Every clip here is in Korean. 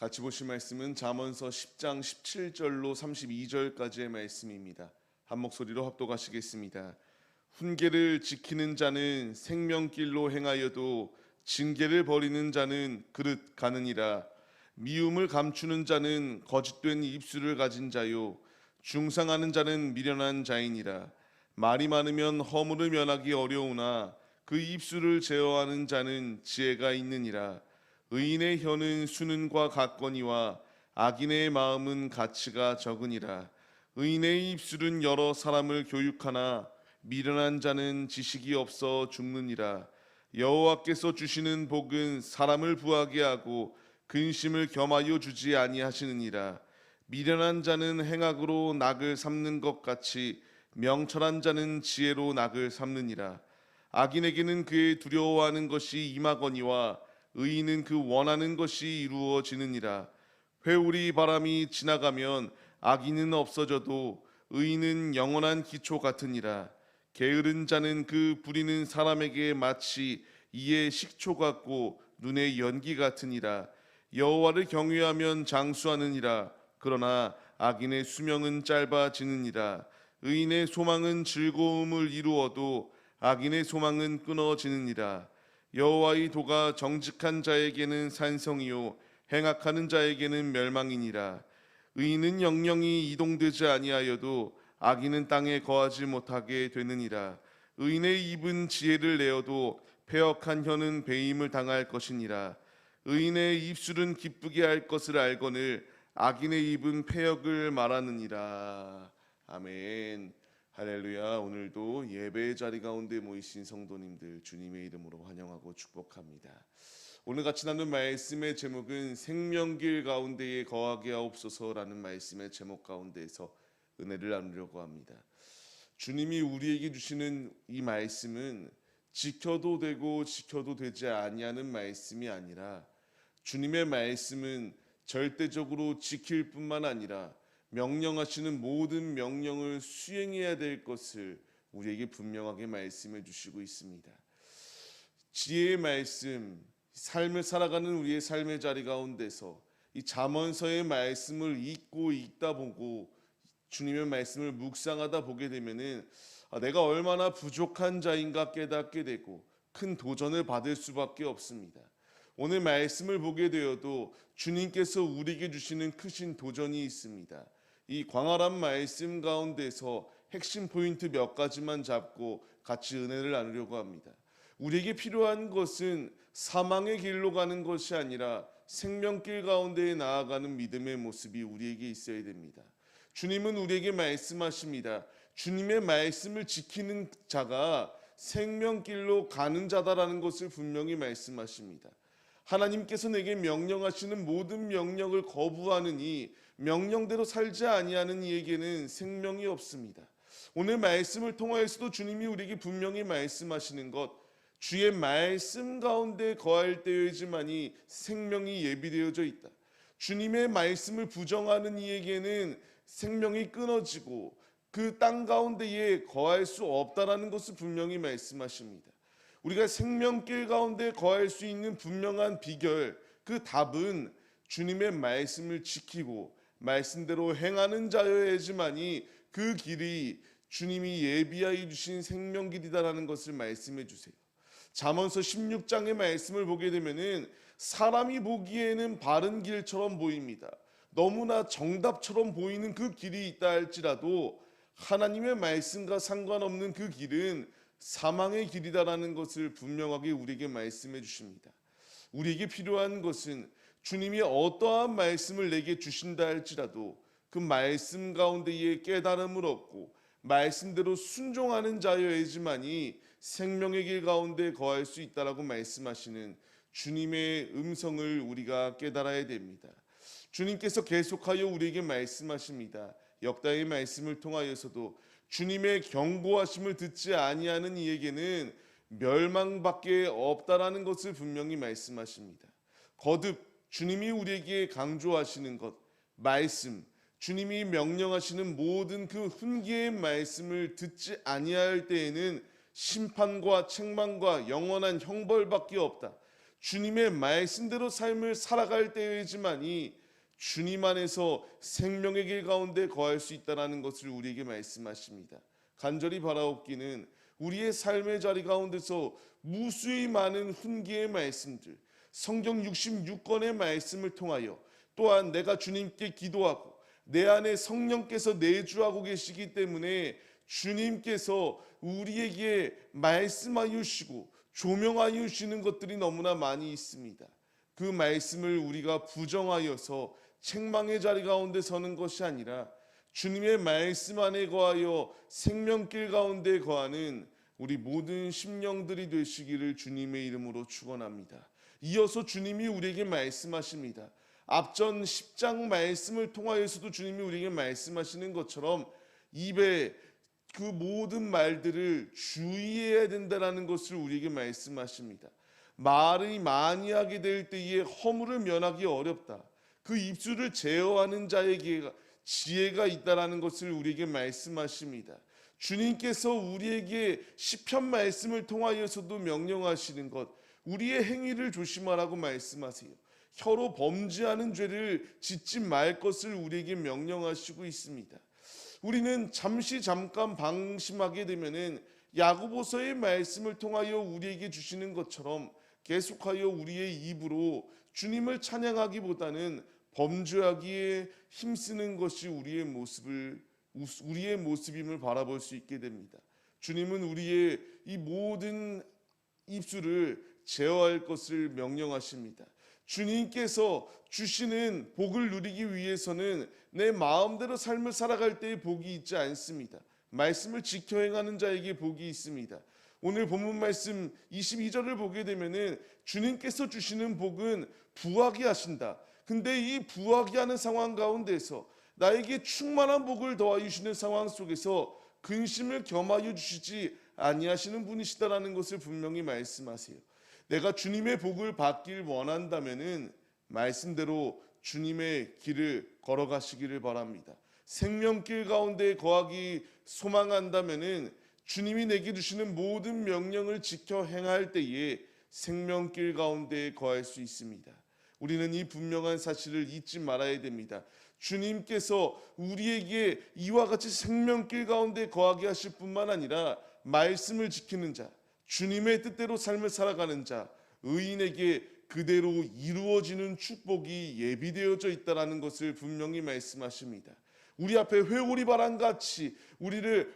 같이 보실 말씀은 잠언서 10장 17절로 32절까지의 말씀입니다. 한 목소리로 합독하시겠습니다. 훈계를 지키는 자는 생명길로 행하여도 징계를 버리는 자는 그릇 가느니라. 미움을 감추는 자는 거짓된 입술을 가진 자요 중상하는 자는 미련한 자이니라. 말이 많으면 허물을 면하기 어려우나 그 입술을 제어하는 자는 지혜가 있느니라. 의인의 혀는 수는과 같거니와 악인의 마음은 가치가 적으니라. 의인의 입술은 여러 사람을 교육하나 미련한 자는 지식이 없어 죽느니라. 여호와께서 주시는 복은 사람을 부하게 하고 근심을 겸하여 주지 아니하시느니라. 미련한 자는 행악으로 낙을 삼는 것 같이 명철한 자는 지혜로 낙을 삼느니라. 악인에게는 그의 두려워하는 것이 임하거니와 의인은 그 원하는 것이 이루어지느니라. 회오리 바람이 지나가면 악인은 없어져도 의인은 영원한 기초 같으니라. 게으른 자는 그 부리는 사람에게 마치 이의 식초 같고 눈의 연기 같으니라. 여호와를 경외하면 장수하느니라. 그러나 악인의 수명은 짧아지느니라. 의인의 소망은 즐거움을 이루어도 악인의 소망은 끊어지느니라. 여호와의 도가 정직한 자에게는 산성이요 행악하는 자에게는 멸망이니라. 의인은 영영이 이동되지 아니하여도 악인은 땅에 거하지 못하게 되느니라. 의인의 입은 지혜를 내어도 패역한 혀는 배임을 당할 것이니라. 의인의 입술은 기쁘게 할 것을 알거늘 악인의 입은 패역을 말하느니라. 아멘. 할렐루야. 오늘도 예배의 자리 가운데 모이신 성도님들 주님의 이름으로 환영하고 축복합니다. 오늘 같이 나눈 말씀의 제목은 생명길 가운데에 거하게 하옵소서라는 말씀의 제목 가운데에서 은혜를 나누려고 합니다. 주님이 우리에게 주시는 이 말씀은 지켜도 되고 지켜도 되지 아니하는 말씀이 아니라 주님의 말씀은 절대적으로 지킬 뿐만 아니라 명령하시는 모든 명령을 수행해야 될 것을 우리에게 분명하게 말씀해 주시고 있습니다. 지혜의 말씀, 삶을 살아가는 우리의 삶의 자리 가운데서 이 잠언서의 말씀을 읽다 보고 주님의 말씀을 묵상하다 보게 되면은 내가 얼마나 부족한 자인가 깨닫게 되고 큰 도전을 받을 수밖에 없습니다. 오늘 말씀을 보게 되어도 주님께서 우리에게 주시는 크신 도전이 있습니다. 이 광활한 말씀 가운데서 핵심 포인트 몇 가지만 잡고 같이 은혜를 나누려고 합니다. 우리에게 필요한 것은 사망의 길로 가는 것이 아니라 생명길 가운데에 나아가는 믿음의 모습이 우리에게 있어야 됩니다. 주님은 우리에게 말씀하십니다. 주님의 말씀을 지키는 자가 생명길로 가는 자다라는 것을 분명히 말씀하십니다. 하나님께서 내게 명령하시는 모든 명령을 거부하느니 명령대로 살지 아니하는 이에게는 생명이 없습니다. 오늘 말씀을 통하여서도 주님이 우리에게 분명히 말씀하시는 것, 주의 말씀 가운데 거할 때여야지만이 생명이 예비되어져 있다. 주님의 말씀을 부정하는 이에게는 생명이 끊어지고 그 땅 가운데에 거할 수 없다라는 것을 분명히 말씀하십니다. 우리가 생명길 가운데 거할 수 있는 분명한 비결, 그 답은 주님의 말씀을 지키고 말씀대로 행하는 자여야지만이 그 길이 주님이 예비하여 주신 생명길이다라는 것을 말씀해 주세요. 잠언서 16장의 말씀을 보게 되면은 사람이 보기에는 바른 길처럼 보입니다. 너무나 정답처럼 보이는 그 길이 있다 할지라도 하나님의 말씀과 상관없는 그 길은 사망의 길이다라는 것을 분명하게 우리에게 말씀해 주십니다. 우리에게 필요한 것은 주님이 어떠한 말씀을 내게 주신다 할지라도 그 말씀 가운데에 깨달음을 얻고 말씀대로 순종하는 자여야지만이 생명의 길 가운데 거할 수 있다라고 말씀하시는 주님의 음성을 우리가 깨달아야 됩니다. 주님께서 계속하여 우리에게 말씀하십니다. 역다의 말씀을 통하여서도 주님의 경고하심을 듣지 아니하는 이에게는 멸망밖에 없다라는 것을 분명히 말씀하십니다. 거듭 주님이 우리에게 강조하시는 것, 말씀, 주님이 명령하시는 모든 그 훈계의 말씀을 듣지 아니할 때에는 심판과 책망과 영원한 형벌밖에 없다. 주님의 말씀대로 삶을 살아갈 때에지만이 주님 안에서 생명의 길 가운데 거할 수 있다는 것을 우리에게 말씀하십니다. 간절히 바라옵기는 우리의 삶의 자리 가운데서 무수히 많은 훈계의 말씀들, 성경 66권의 말씀을 통하여 또한 내가 주님께 기도하고 내 안에 성령께서 내주하고 계시기 때문에 주님께서 우리에게 말씀하여 주시고 조명하여 주시는 것들이 너무나 많이 있습니다. 그 말씀을 우리가 부정하여서 책망의 자리 가운데 서는 것이 아니라 주님의 말씀 안에 거하여 생명길 가운데 거하는 우리 모든 심령들이 되시기를 주님의 이름으로 축원합니다. 이어서 주님이 우리에게 말씀하십니다. 앞전 10장 말씀을 통하여서도 주님이 우리에게 말씀하시는 것처럼 입에 그 모든 말들을 주의해야 된다는 것을 우리에게 말씀하십니다. 말이 많이 하게 될 때에 허물을 면하기 어렵다. 그 입술을 제어하는 자에게 지혜가 있다라는 것을 우리에게 말씀하십니다. 주님께서 우리에게 시편 말씀을 통하여서도 명령하시는 것, 우리의 행위를 조심하라고 말씀하세요. 혀로 범죄하는 죄를 짓지 말 것을 우리에게 명령하시고 있습니다. 우리는 잠깐 방심하게 되면은 야고보서의 말씀을 통하여 우리에게 주시는 것처럼 계속하여 우리의 입으로 주님을 찬양하기보다는 범죄하기에 힘쓰는 것이 우리의 모습임을 바라볼 수 있게 됩니다. 주님은 우리의 이 모든 입술을 제어할 것을 명령하십니다. 주님께서 주시는 복을 누리기 위해서는 내 마음대로 삶을 살아갈 때의 복이 있지 않습니다. 말씀을 지켜 행하는 자에게 복이 있습니다. 오늘 본문 말씀 22절을 보게 되면은 주님께서 주시는 복은 부하게 하신다. 근데 이 부하게 하는 상황 가운데서 나에게 충만한 복을 더하여 주시는 상황 속에서 근심을 겸하여 주시지 아니하시는 분이시다라는 것을 분명히 말씀하세요. 내가 주님의 복을 받길 원한다면은 말씀대로 주님의 길을 걸어가시기를 바랍니다. 생명길 가운데 거하기 소망한다면은 주님이 내게 주시는 모든 명령을 지켜 행할 때에 생명길 가운데 거할 수 있습니다. 우리는 이 분명한 사실을 잊지 말아야 됩니다. 주님께서 우리에게 이와 같이 생명길 가운데 거하게 하실 뿐만 아니라 말씀을 지키는 자, 주님의 뜻대로 삶을 살아가는 자, 의인에게 그대로 이루어지는 축복이 예비되어져 있다는 것을 분명히 말씀하십니다. 우리 앞에 회오리 바람같이 우리를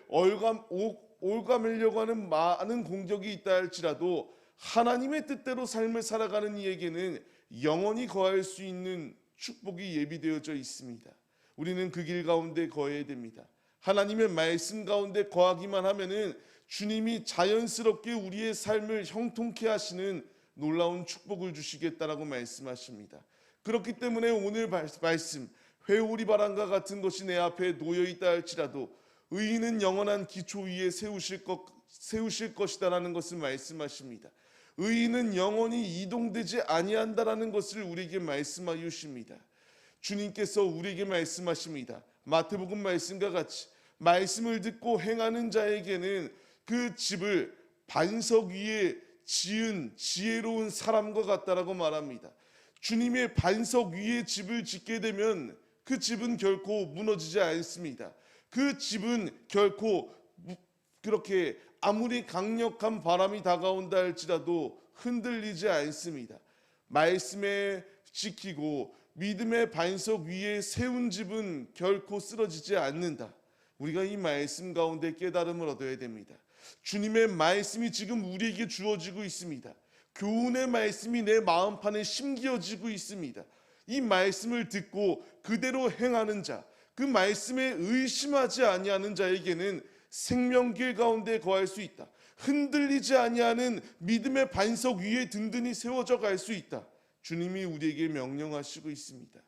올가매려고 하는 많은 공격이 있다 할지라도 하나님의 뜻대로 삶을 살아가는 이에게는 영원히 거할 수 있는 축복이 예비되어져 있습니다. 우리는 그 길 가운데 거해야 됩니다. 하나님의 말씀 가운데 거하기만 하면은 주님이 자연스럽게 우리의 삶을 형통케 하시는 놀라운 축복을 주시겠다라고 말씀하십니다. 그렇기 때문에 오늘 말씀 회오리 바람과 같은 것이 내 앞에 놓여 있다 할지라도 의인은 영원한 기초 위에 세우실 것이다라는 것을 말씀하십니다. 의인은 영원히 이동되지 아니한다라는 것을 우리에게 말씀하여 주십니다. 주님께서 우리에게 말씀하십니다. 마태복음 말씀과 같이 말씀을 듣고 행하는 자에게는 그 집을 반석 위에 지은 지혜로운 사람과 같다라고 말합니다. 주님의 반석 위에 집을 짓게 되면 그 집은 결코 무너지지 않습니다. 그 집은 결코 그렇게 아무리 강력한 바람이 다가온다 할지라도 흔들리지 않습니다. 말씀에 지키고 믿음의 반석 위에 세운 집은 결코 쓰러지지 않는다. 우리가 이 말씀 가운데 깨달음을 얻어야 됩니다. 주님의 말씀이 지금 우리에게 주어지고 있습니다. 교훈의 말씀이 내 마음판에 심겨지고 있습니다. 이 말씀을 듣고 그대로 행하는 자, 그 말씀에 의심하지 아니하는 자에게는 생명길 가운데 거할 수 있다. 흔들리지 아니하는 믿음의 반석 위에 든든히 세워져 갈 수 있다. 주님이 우리에게 명령하시고 있습니다.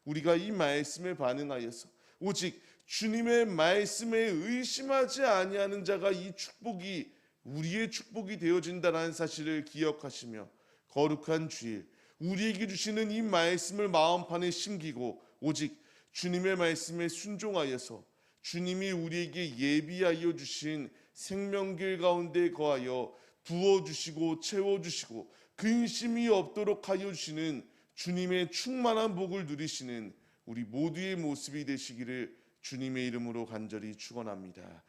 우리가 이 말씀에 반응하여서 오직 주님의 말씀에 의심하지 아니하는 자가 이 축복이 우리의 축복이 되어진다는 사실을 기억하시며 거룩한 주일 우리에게 주시는 이 말씀을 마음판에 심기고 오직 주님의 말씀에 순종하여서 주님이 우리에게 예비하여 주신 생명길 가운데 거하여 부어주시고 채워주시고 근심이 없도록 하여 주시는 주님의 충만한 복을 누리시는 우리 모두의 모습이 되시기를 주님의 이름으로 간절히 축원합니다.